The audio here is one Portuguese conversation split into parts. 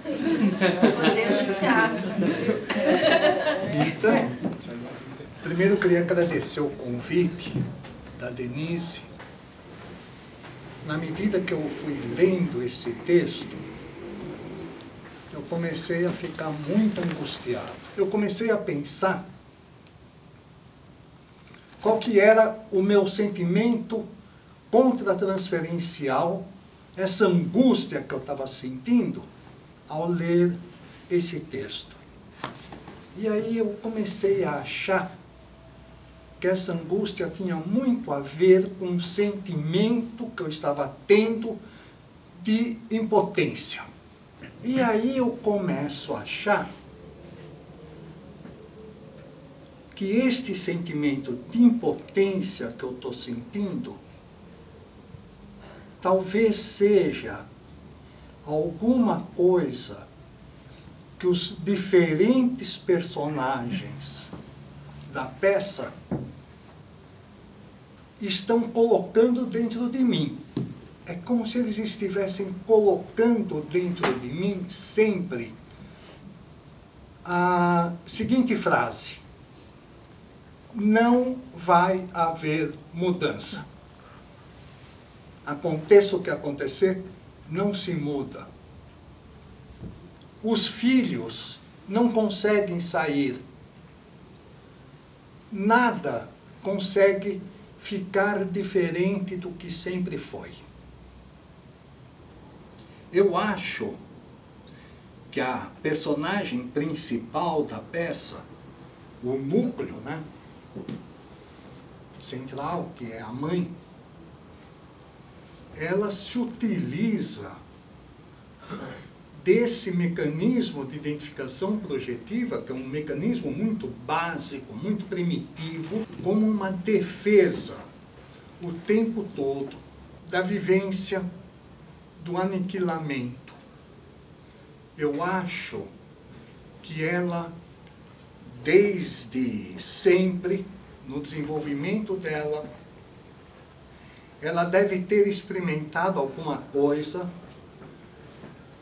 Modelo de teatro. Então, primeiro eu queria agradecer o convite da Denise. Na medida que eu fui lendo esse texto, eu comecei a ficar muito angustiado. Eu comecei a pensar qual que era o meu sentimento contratransferencial, essa angústia que eu estava sentindo ao ler esse texto. E aí eu comecei a achar que essa angústia tinha muito a ver com um sentimento que eu estava tendo de impotência. E aí eu começo a achar que este sentimento de impotência que eu estou sentindo talvez seja alguma coisa que os diferentes personagens da peça estão colocando dentro de mim. É como se eles estivessem colocando dentro de mim sempre a seguinte frase: não vai haver mudança. Aconteça o que acontecer, não se muda. Os filhos não conseguem sair. Nada consegue ficar diferente do que sempre foi. Eu acho que a personagem principal da peça, o núcleo, né, central, que é a mãe, ela se utiliza desse mecanismo de identificação projetiva, que é um mecanismo muito básico, muito primitivo, como uma defesa o tempo todo da vivência do aniquilamento. Eu acho que ela, desde sempre, no desenvolvimento dela, ela deve ter experimentado alguma coisa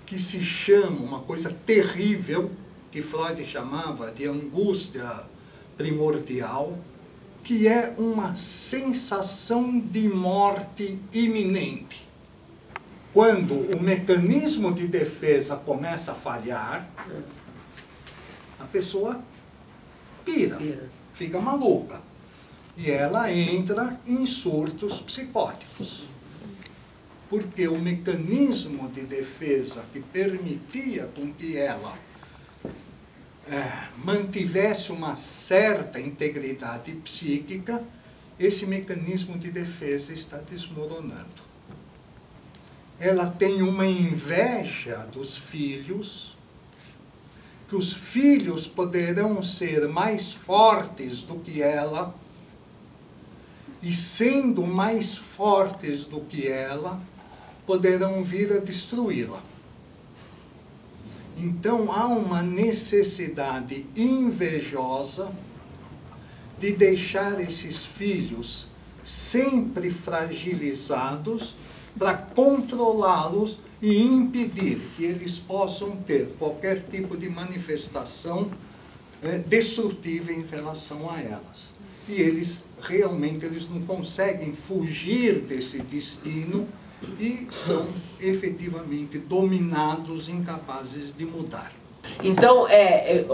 que se chama, uma coisa terrível, que Freud chamava de angústia primordial, que é uma sensação de morte iminente. Quando o mecanismo de defesa começa a falhar, a pessoa pira, fica maluca. E ela entra em surtos psicóticos. Porque o mecanismo de defesa que permitia com que ela mantivesse uma certa integridade psíquica, esse mecanismo de defesa está desmoronando. Ela tem uma inveja dos filhos, que os filhos poderão ser mais fortes do que ela, e sendo mais fortes do que ela, poderão vir a destruí-la. Então há uma necessidade invejosa de deixar esses filhos sempre fragilizados para controlá-los e impedir que eles possam ter qualquer tipo de manifestação destrutiva em relação a elas. E eles realmente não conseguem fugir desse destino e são efetivamente dominados, incapazes de mudar. Então,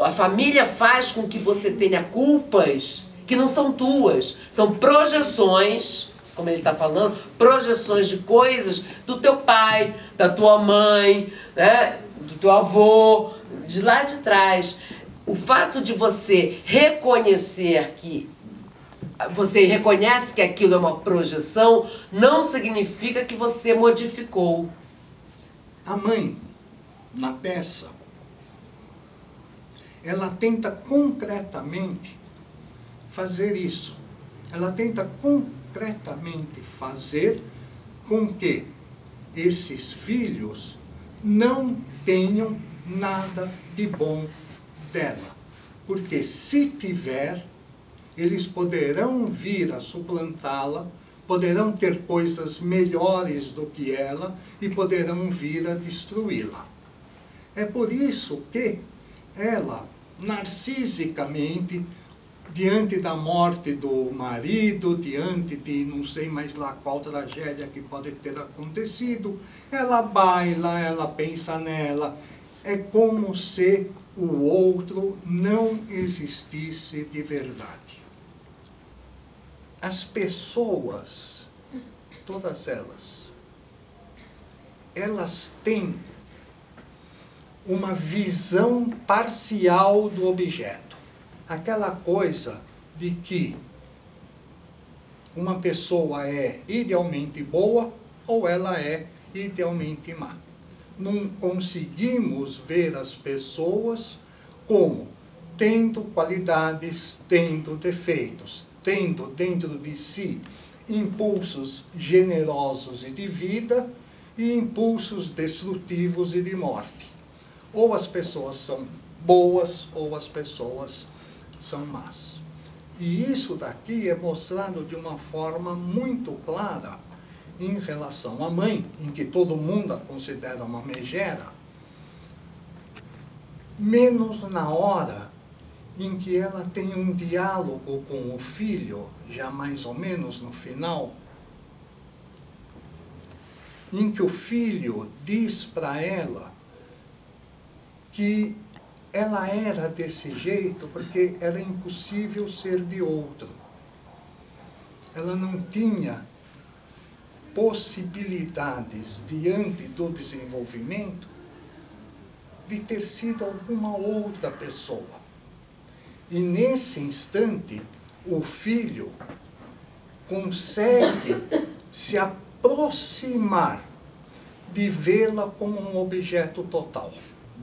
a família faz com que você tenha culpas que não são tuas, são projeções, como ele está falando, projeções de coisas do teu pai, da tua mãe, né, do teu avô, de lá de trás. O fato de você reconhecer que você reconhece que aquilo é uma projeção, não significa que você modificou. A mãe, na peça, ela tenta concretamente fazer isso. Ela tenta concretamente fazer com que esses filhos não tenham nada de bom dela. Porque se tiver, eles poderão vir a suplantá-la, poderão ter coisas melhores do que ela e poderão vir a destruí-la. É por isso que ela, narcisicamente, diante da morte do marido, diante de não sei mais lá qual tragédia que pode ter acontecido, ela baila, ela pensa nela. É como se o outro não existisse de verdade. As pessoas, todas elas têm uma visão parcial do objeto. Aquela coisa de que uma pessoa é idealmente boa ou ela é idealmente má. Não conseguimos ver as pessoas como tendo qualidades, tendo defeitos, tendo dentro de si impulsos generosos e de vida e impulsos destrutivos e de morte. Ou as pessoas são boas ou as pessoas são más. E isso daqui é mostrado de uma forma muito clara em relação à mãe, em que todo mundo a considera uma megera, menos na hora em que ela tem um diálogo com o filho, já mais ou menos no final, em que o filho diz para ela que ela era desse jeito porque era impossível ser de outro. Ela não tinha possibilidades, diante do desenvolvimento, de ter sido alguma outra pessoa. E nesse instante, o filho consegue se aproximar de vê-la como um objeto total,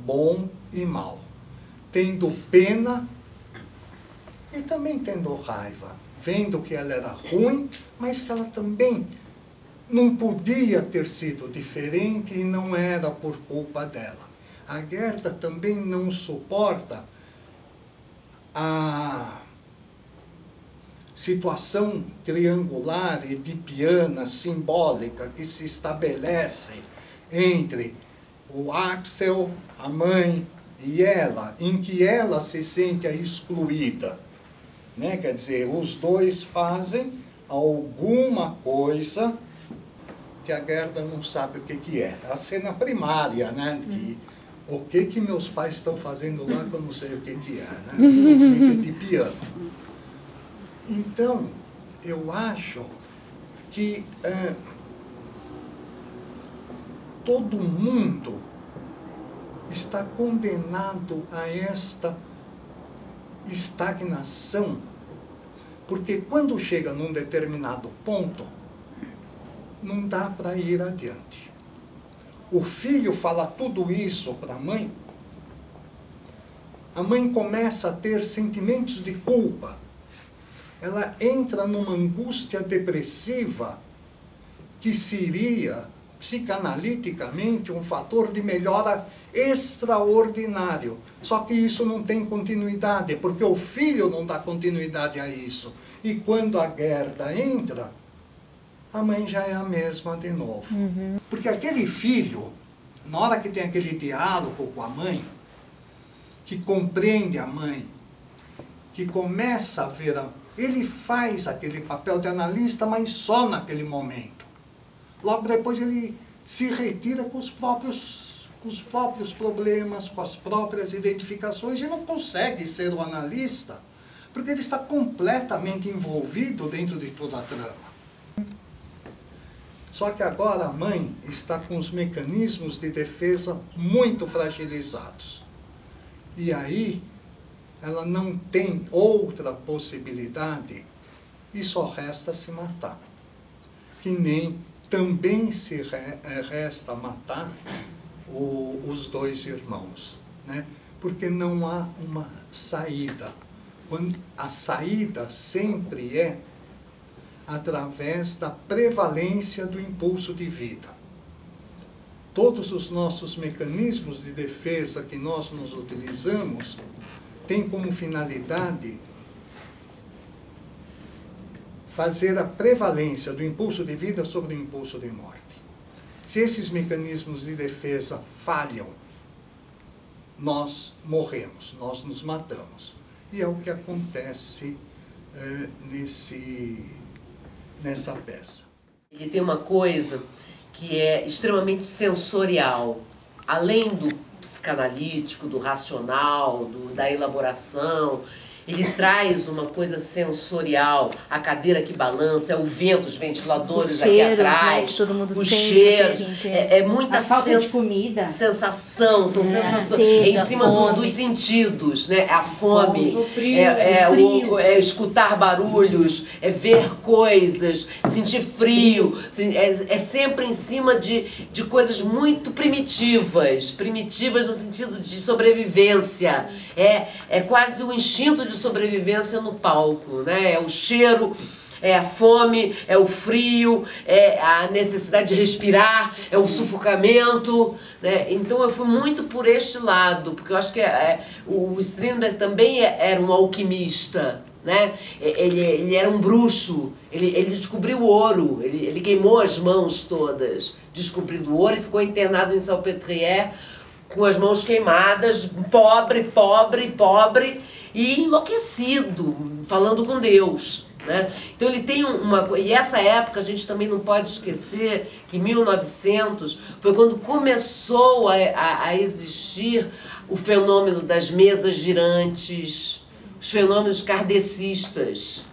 bom e mal, tendo pena e também tendo raiva, vendo que ela era ruim, mas que ela também não podia ter sido diferente e não era por culpa dela. A Gerda também não suporta a situação triangular e edipiana, simbólica, que se estabelece entre o Axel, a mãe e ela, em que ela se sente a excluída. Né? Quer dizer, os dois fazem alguma coisa que a Gerda não sabe o que é. A cena primária, né? Que, o que meus pais estão fazendo lá que eu não sei o que é, né? Conflito edipiano. Então, eu acho que todo mundo está condenado a esta estagnação, porque quando chega num determinado ponto, não dá para ir adiante. O filho fala tudo isso para a mãe começa a ter sentimentos de culpa. Ela entra numa angústia depressiva que seria, psicanaliticamente, um fator de melhora extraordinário. Só que isso não tem continuidade, porque o filho não dá continuidade a isso. E quando a Gerda entra, a mãe já é a mesma de novo. Porque aquele filho, na hora que tem aquele diálogo com a mãe, que compreende a mãe, que começa a ver ele faz aquele papel de analista, mas só naquele momento. Logo depois ele se retira com os próprios problemas, com as próprias identificações, e não consegue ser o analista, porque ele está completamente envolvido dentro de toda a trama. Só que agora a mãe está com os mecanismos de defesa muito fragilizados. E aí ela não tem outra possibilidade e só resta se matar. Que nem também se resta matar os dois irmãos, né? Porque não há uma saída. A saída sempre é através da prevalência do impulso de vida. Todos os nossos mecanismos de defesa que nós nos utilizamos têm como finalidade fazer a prevalência do impulso de vida sobre o impulso de morte. Se esses mecanismos de defesa falham, nós morremos, nós nos matamos. E é o que acontece nessa peça. Ele tem uma coisa que é extremamente sensorial, além do psicanalítico, do racional, da elaboração. Ele traz uma coisa sensorial, a cadeira que balança, o vento, os ventiladores cheiros, aqui atrás, né, que todo mundo os sente, cheiros, gente, muita a falta de comida. sensação, são sensações sede, em cima dos sentidos, né? A fome, O frio, é escutar barulhos, é ver coisas, sentir frio, é sempre em cima de coisas muito primitivas no sentido de sobrevivência, é quase um instinto de sobrevivência no palco, né? É o cheiro, é a fome, é o frio, é a necessidade de respirar, é o sufocamento, né? Então eu fui muito por este lado, porque eu acho que o Strindberg também era um alquimista, né? Ele era um bruxo, ele descobriu o ouro, ele queimou as mãos todas descobrindo o ouro e ficou internado em Salpêtrière com as mãos queimadas, pobre e enlouquecido, falando com Deus, né? Então ele tem e essa época a gente também não pode esquecer que em 1900 foi quando começou a existir o fenômeno das mesas girantes, os fenômenos kardecistas,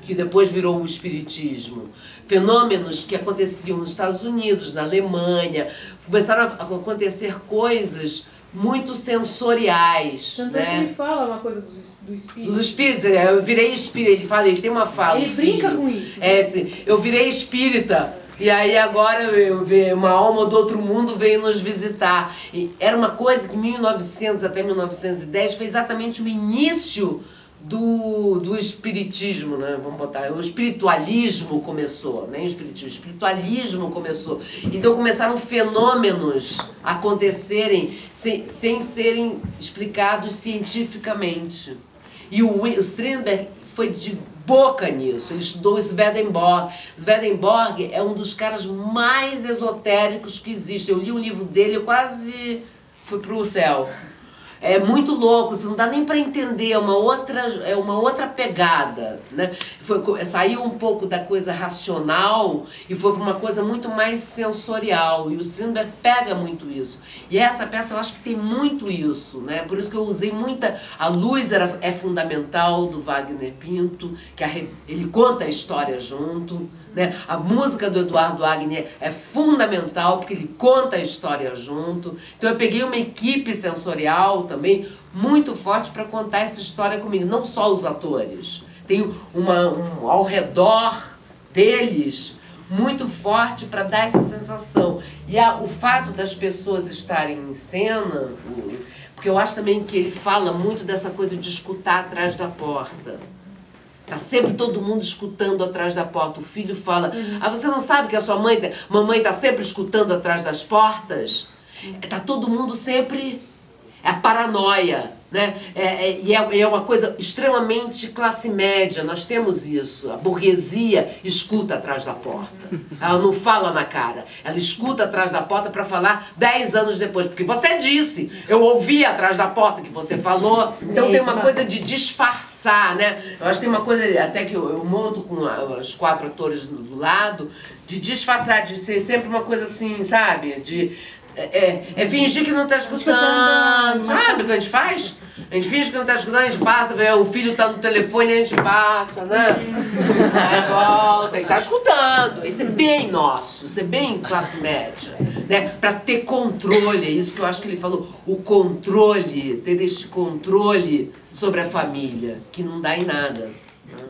que depois virou o espiritismo. Fenômenos que aconteciam nos Estados Unidos, na Alemanha, começaram a acontecer coisas muito sensoriais. Tanto né? é que ele fala uma coisa do espírito. Dos espíritos, eu virei espírita, ele tem uma fala. Ele brinca com isso. Assim, eu virei espírita. E aí agora uma alma do outro mundo veio nos visitar. E era uma coisa que em 1900 até 1910 foi exatamente o início do espiritismo, né? Vamos botar, o espiritualismo começou, nem o espiritualismo começou. Então começaram fenômenos a acontecerem sem serem explicados cientificamente. E o Strindberg foi de boca nisso, ele estudou o Swedenborg. Swedenborg é um dos caras mais esotéricos que existe. Eu li um livro dele, eu quase fui pro céu. É muito louco, você não dá nem para entender, é uma outra pegada, né? Saiu um pouco da coisa racional e foi para uma coisa muito mais sensorial, e o Strindberg pega muito isso. E essa peça eu acho que tem muito isso, né? Por isso que eu usei muita... A luz é fundamental do Wagner Pinto, que ele conta a história junto, né? A música do Eduardo Wagner é fundamental porque ele conta a história junto. Então eu peguei uma equipe sensorial também muito forte para contar essa história comigo, não só os atores. Tem ao redor deles muito forte para dar essa sensação. E o fato das pessoas estarem em cena, porque eu acho também que ele fala muito dessa coisa de escutar atrás da porta. Tá sempre todo mundo escutando atrás da porta. O filho fala, você não sabe que a sua mamãe tá sempre escutando atrás das portas? Tá todo mundo sempre... É a paranoia, né? E é uma coisa extremamente classe média, nós temos isso. A burguesia escuta atrás da porta. Ela não fala na cara, ela escuta atrás da porta para falar 10 anos depois. Porque você disse, eu ouvi atrás da porta que você falou. Então tem uma coisa de disfarçar, né? Eu acho que tem uma coisa, até que eu monto com os 4 atores do lado, de disfarçar, de ser sempre uma coisa assim, sabe? É fingir que não está escutando, sabe o que a gente faz? A gente finge que não está escutando, a gente passa, o filho está no telefone, a gente passa, né? Aí volta e está escutando. Isso é bem nosso, isso é bem classe média, né? Para ter controle, é isso que eu acho que ele falou, o controle, ter este controle sobre a família, que não dá em nada, né?